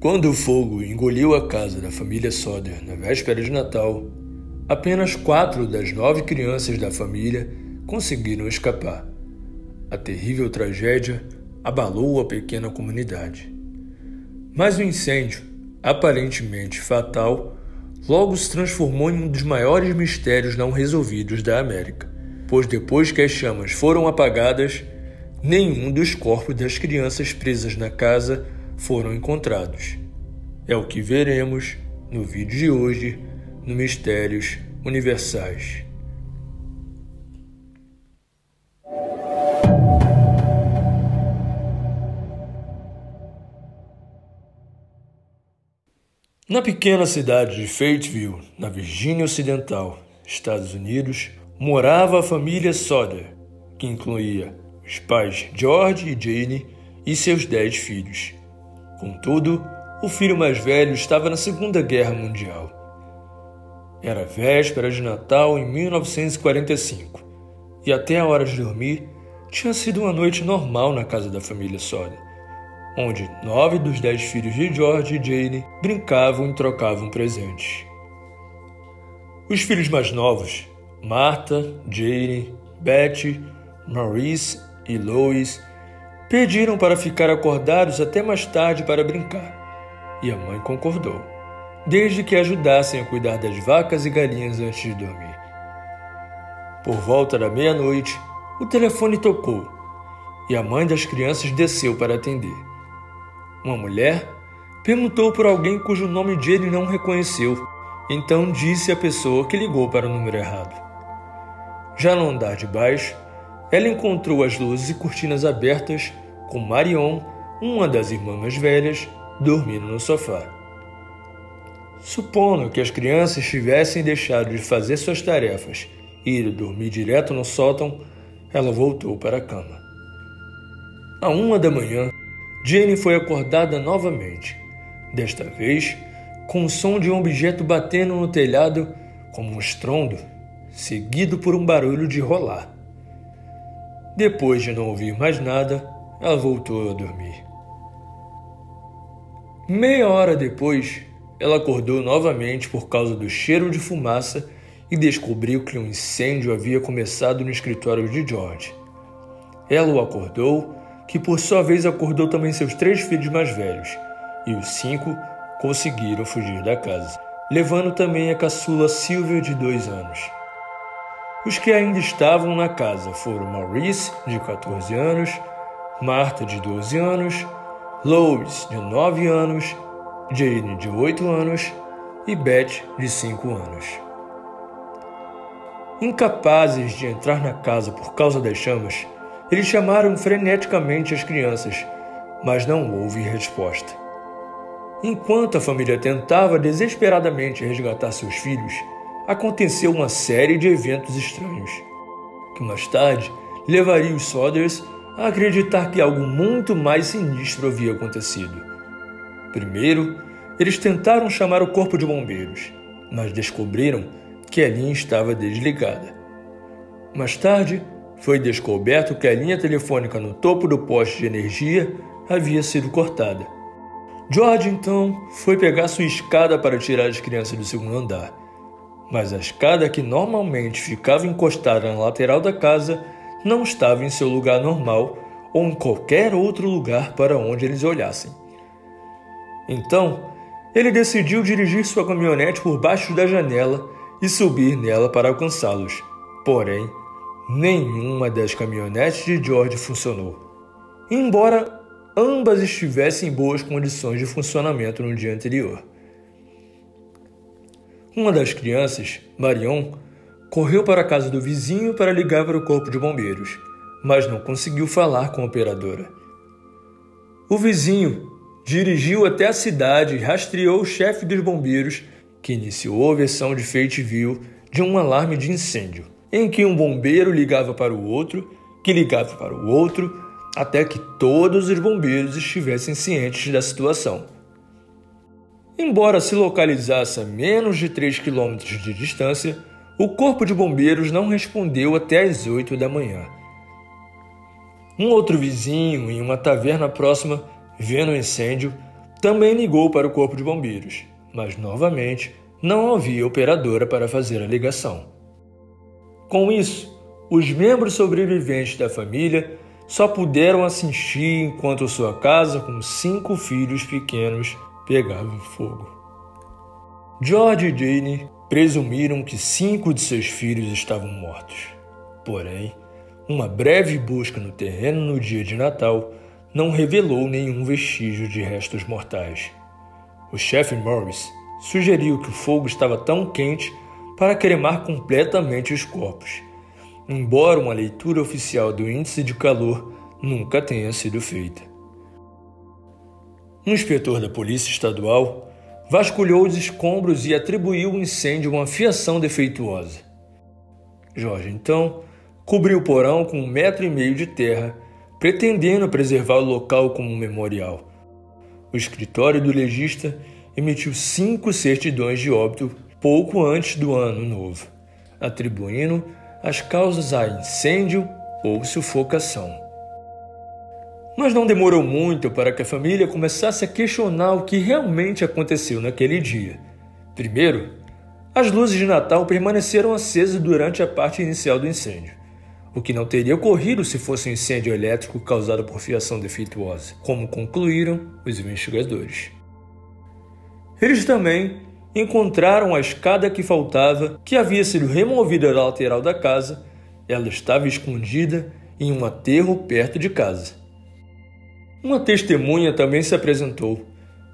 Quando o fogo engoliu a casa da família Sodder na véspera de Natal, apenas 4 das 9 crianças da família conseguiram escapar. A terrível tragédia abalou a pequena comunidade. Mas o incêndio, aparentemente fatal, logo se transformou em um dos maiores mistérios não resolvidos da América, pois depois que as chamas foram apagadas, nenhum dos corpos das crianças presas na casa foram encontrados. É o que veremos no vídeo de hoje no Mistérios Universais. Na pequena cidade de Fayetteville, na Virgínia Ocidental, Estados Unidos, morava a família Sodder, que incluía os pais George e Jane e seus 10 filhos. Contudo, o filho mais velho estava na Segunda Guerra Mundial. Era véspera de Natal em 1945, e até a hora de dormir tinha sido uma noite normal na casa da família Sodder, onde 9 dos 10 filhos de George e Jane brincavam e trocavam presentes. Os filhos mais novos, Martha, Jane, Betty, Maurice e Lois, pediram para ficar acordados até mais tarde para brincar, e a mãe concordou, desde que ajudassem a cuidar das vacas e galinhas antes de dormir. Por volta da meia-noite, o telefone tocou, e a mãe das crianças desceu para atender. Uma mulher perguntou por alguém cujo nome Jane não reconheceu, então disse à pessoa que ligou para o número errado. Já no andar de baixo, ela encontrou as luzes e cortinas abertas, com Marion, uma das irmãs mais velhas, dormindo no sofá. Supondo que as crianças tivessem deixado de fazer suas tarefas e ido dormir direto no sótão, ela voltou para a cama. À 1 da manhã, Jane foi acordada novamente, desta vez com o som de um objeto batendo no telhado como um estrondo, seguido por um barulho de rolar. Depois de não ouvir mais nada, ela voltou a dormir. Meia hora depois, ela acordou novamente por causa do cheiro de fumaça e descobriu que um incêndio havia começado no escritório de George. Ela o acordou, que por sua vez acordou também seus 3 filhos mais velhos, e os 5 conseguiram fugir da casa, levando também a caçula Sylvia de 2 anos. Os que ainda estavam na casa foram Maurice, de 14 anos, Martha, de 12 anos, Lois, de 9 anos, Jane, de 8 anos e Beth, de 5 anos. Incapazes de entrar na casa por causa das chamas, eles chamaram freneticamente as crianças, mas não houve resposta. Enquanto a família tentava desesperadamente resgatar seus filhos, aconteceu uma série de eventos estranhos, que mais tarde levaria os Sodders a acreditar que algo muito mais sinistro havia acontecido. Primeiro, eles tentaram chamar o corpo de bombeiros, mas descobriram que a linha estava desligada. Mais tarde, foi descoberto que a linha telefônica no topo do poste de energia havia sido cortada. George, então, foi pegar sua escada para tirar as crianças do segundo andar, mas a escada que normalmente ficava encostada na lateral da casa não estava em seu lugar normal ou em qualquer outro lugar para onde eles olhassem. Então, ele decidiu dirigir sua caminhonete por baixo da janela e subir nela para alcançá-los. Porém, nenhuma das caminhonetes de George funcionou, embora ambas estivessem em boas condições de funcionamento no dia anterior. Uma das crianças, Marion, correu para a casa do vizinho para ligar para o corpo de bombeiros, mas não conseguiu falar com a operadora. O vizinho dirigiu até a cidade e rastreou o chefe dos bombeiros, que iniciou a versão de Fayetteville de um alarme de incêndio, em que um bombeiro ligava para o outro, que ligava para o outro, até que todos os bombeiros estivessem cientes da situação. Embora se localizasse a menos de 3 km de distância, o corpo de bombeiros não respondeu até às 8 da manhã. Um outro vizinho, em uma taverna próxima, vendo o incêndio, também ligou para o Corpo de Bombeiros, mas novamente não havia operadora para fazer a ligação. Com isso, os membros sobreviventes da família só puderam assistir enquanto sua casa com 5 filhos pequenos pegava fogo. George e Jane presumiram que 5 de seus filhos estavam mortos. Porém, uma breve busca no terreno no dia de Natal não revelou nenhum vestígio de restos mortais. O chefe Morris sugeriu que o fogo estava tão quente para cremar completamente os corpos, embora uma leitura oficial do índice de calor nunca tenha sido feita. Um inspetor da Polícia Estadual vasculhou os escombros e atribuiu o incêndio a uma fiação defeituosa. George, então, cobriu o porão com 1,5 metros de terra, pretendendo preservar o local como um memorial. O escritório do legista emitiu 5 certidões de óbito pouco antes do ano novo, atribuindo as causas a incêndio ou sufocação. Mas não demorou muito para que a família começasse a questionar o que realmente aconteceu naquele dia. Primeiro, as luzes de Natal permaneceram acesas durante a parte inicial do incêndio, o que não teria ocorrido se fosse um incêndio elétrico causado por fiação defeituosa, como concluíram os investigadores. Eles também encontraram a escada que faltava, que havia sido removida da lateral da casa. Ela estava escondida em um aterro perto de casa. Uma testemunha também se apresentou,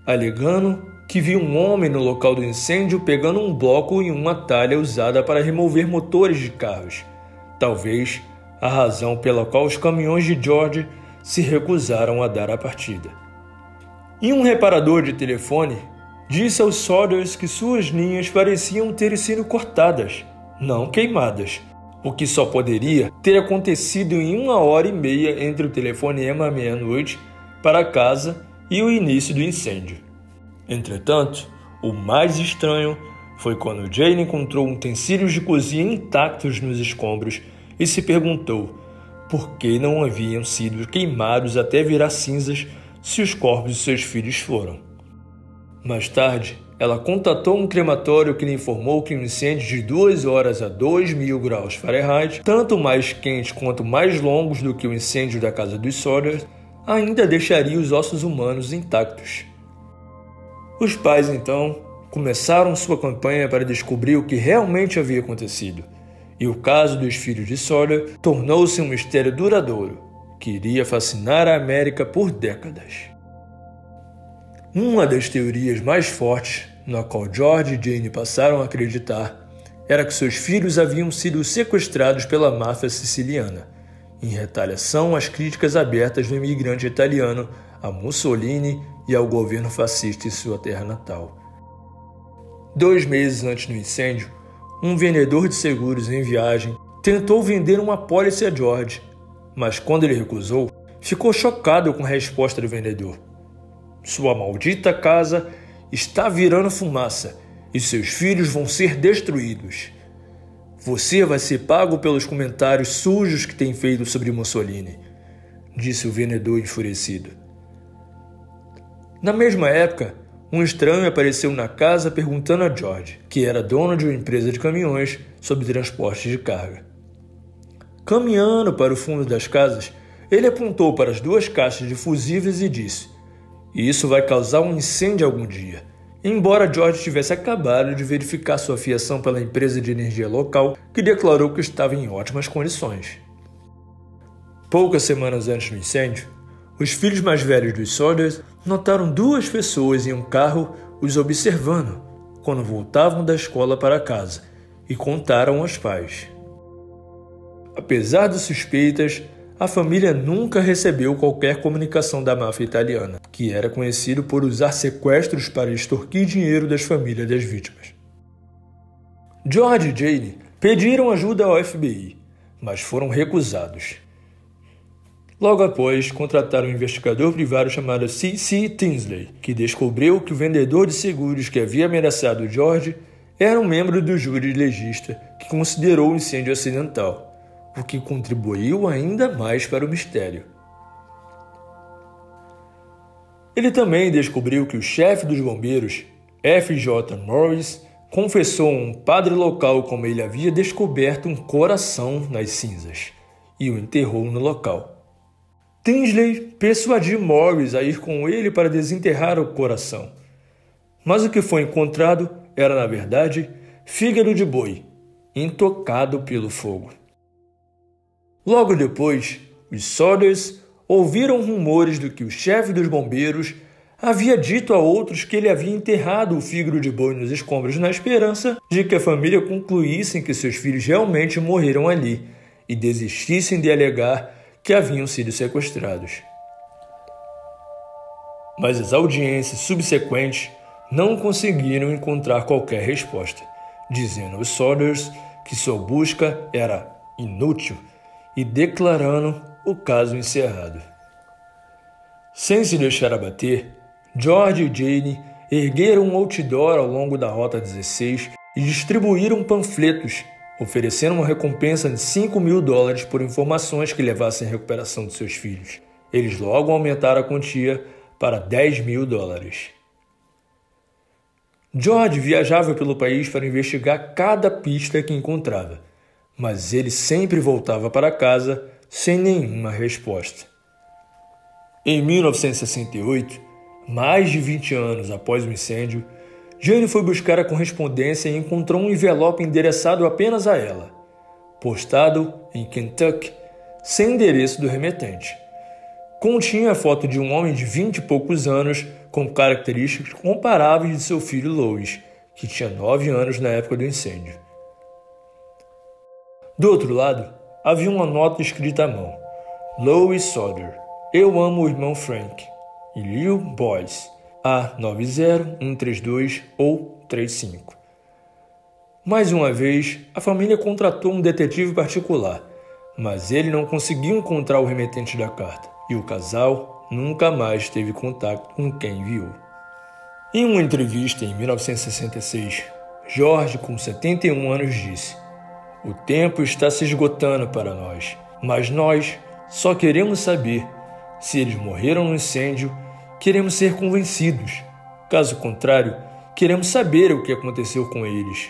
alegando que viu um homem no local do incêndio pegando um bloco em uma talha usada para remover motores de carros, talvez a razão pela qual os caminhões de George se recusaram a dar a partida. E um reparador de telefone disse aos Saunders que suas linhas pareciam ter sido cortadas, não queimadas, o que só poderia ter acontecido em 1h30 entre o telefonema à meia-noite para casa e o início do incêndio. Entretanto, o mais estranho foi quando Jane encontrou utensílios de cozinha intactos nos escombros e se perguntou por que não haviam sido queimados até virar cinzas se os corpos de seus filhos foram. Mais tarde, ela contatou um crematório que lhe informou que um incêndio de 2 horas a 2.000 graus Fahrenheit, tanto mais quentes quanto mais longos do que o incêndio da casa dos Saunders, ainda deixaria os ossos humanos intactos. Os pais, então, começaram sua campanha para descobrir o que realmente havia acontecido, e o caso dos filhos de Sawyer tornou-se um mistério duradouro, que iria fascinar a América por décadas. Uma das teorias mais fortes, na qual George e Jane passaram a acreditar, era que seus filhos haviam sido sequestrados pela máfia siciliana, em retaliação às críticas abertas do imigrante italiano a Mussolini e ao governo fascista em sua terra natal. 2 meses antes do incêndio, um vendedor de seguros em viagem tentou vender uma apólice a George, mas quando ele recusou, ficou chocado com a resposta do vendedor. Sua maldita casa está virando fumaça e seus filhos vão ser destruídos. Você vai ser pago pelos comentários sujos que tem feito sobre Mussolini, disse o vendedor enfurecido. Na mesma época, um estranho apareceu na casa perguntando a George, que era dono de uma empresa de caminhões sobre transporte de carga. Caminhando para o fundo das casas, ele apontou para as 2 caixas de fusíveis e disse: "Isso vai causar um incêndio algum dia." Embora George tivesse acabado de verificar sua fiação pela empresa de energia local, que declarou que estava em ótimas condições. Poucas semanas antes do incêndio, os filhos mais velhos dos Saunders notaram 2 pessoas em um carro os observando quando voltavam da escola para casa e contaram aos pais. Apesar de suspeitas, a família nunca recebeu qualquer comunicação da máfia italiana, que era conhecido por usar sequestros para extorquir dinheiro das famílias das vítimas. George e Jane pediram ajuda ao FBI, mas foram recusados. Logo após, contrataram um investigador privado chamado C.C. Tinsley, que descobriu que o vendedor de seguros que havia ameaçado George era um membro do júri legista que considerou o incêndio acidental, o que contribuiu ainda mais para o mistério. Ele também descobriu que o chefe dos bombeiros, F.J. Morris, confessou a um padre local como ele havia descoberto um coração nas cinzas e o enterrou no local. Tinsley persuadiu Morris a ir com ele para desenterrar o coração, mas o que foi encontrado era, na verdade, fígado de boi, intocado pelo fogo. Logo depois, os Sodders ouviram rumores de que o chefe dos bombeiros havia dito a outros que ele havia enterrado o fígado de boi nos escombros na esperança de que a família concluísse que seus filhos realmente morreram ali e desistissem de alegar que haviam sido sequestrados. Mas as audiências subsequentes não conseguiram encontrar qualquer resposta, dizendo aos Sodders que sua busca era inútil e declarando o caso encerrado. Sem se deixar abater, George e Jane ergueram um outdoor ao longo da Rota 16 e distribuíram panfletos, oferecendo uma recompensa de $5.000 por informações que levassem à recuperação de seus filhos. Eles logo aumentaram a quantia para $10.000. George viajava pelo país para investigar cada pista que encontrava, mas ele sempre voltava para casa sem nenhuma resposta. Em 1968, mais de 20 anos após o incêndio, Jane foi buscar a correspondência e encontrou um envelope endereçado apenas a ela, postado em Kentucky, sem endereço do remetente. Continha a foto de um homem de 20 e poucos anos com características comparáveis de seu filho Louis, que tinha 9 anos na época do incêndio. Do outro lado, havia uma nota escrita à mão: Louis Sodder, eu amo o irmão Frank, e Lil Boyce, A90132 ou 35. Mais uma vez, a família contratou um detetive particular, mas ele não conseguiu encontrar o remetente da carta, e o casal nunca mais teve contato com quem enviou. Em uma entrevista em 1966, George, com 71 anos, disse: "O tempo está se esgotando para nós, mas nós só queremos saber se eles morreram no incêndio. Queremos ser convencidos. Caso contrário, queremos saber o que aconteceu com eles."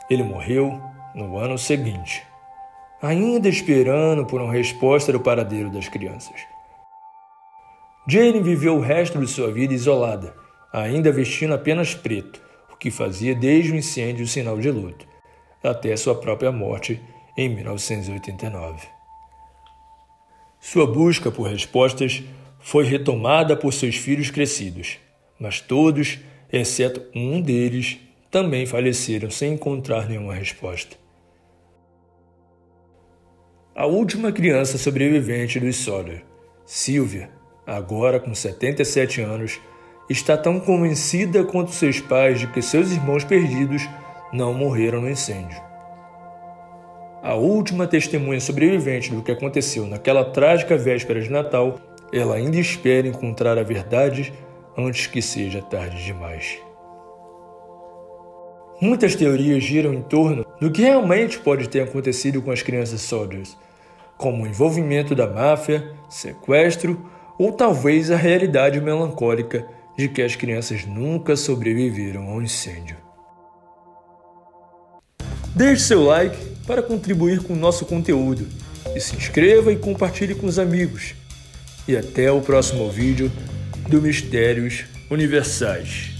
Ele morreu no ano seguinte, ainda esperando por uma resposta do paradeiro das crianças. Jane viveu o resto de sua vida isolada, ainda vestindo apenas preto, o que fazia desde o incêndio o sinal de luto, até sua própria morte em 1989. Sua busca por respostas foi retomada por seus filhos crescidos, mas todos, exceto um deles, também faleceram sem encontrar nenhuma resposta. A última criança sobrevivente dos Sodder, Sylvia, agora com 77 anos, está tão convencida quanto seus pais de que seus irmãos perdidos não morreram no incêndio. A última testemunha sobrevivente do que aconteceu naquela trágica véspera de Natal, ela ainda espera encontrar a verdade antes que seja tarde demais. Muitas teorias giram em torno do que realmente pode ter acontecido com as crianças Sodders, como o envolvimento da máfia, sequestro ou talvez a realidade melancólica de que as crianças nunca sobreviveram ao incêndio. Deixe seu like para contribuir com o nosso conteúdo e se inscreva e compartilhe com os amigos. E até o próximo vídeo do Mistérios Universais.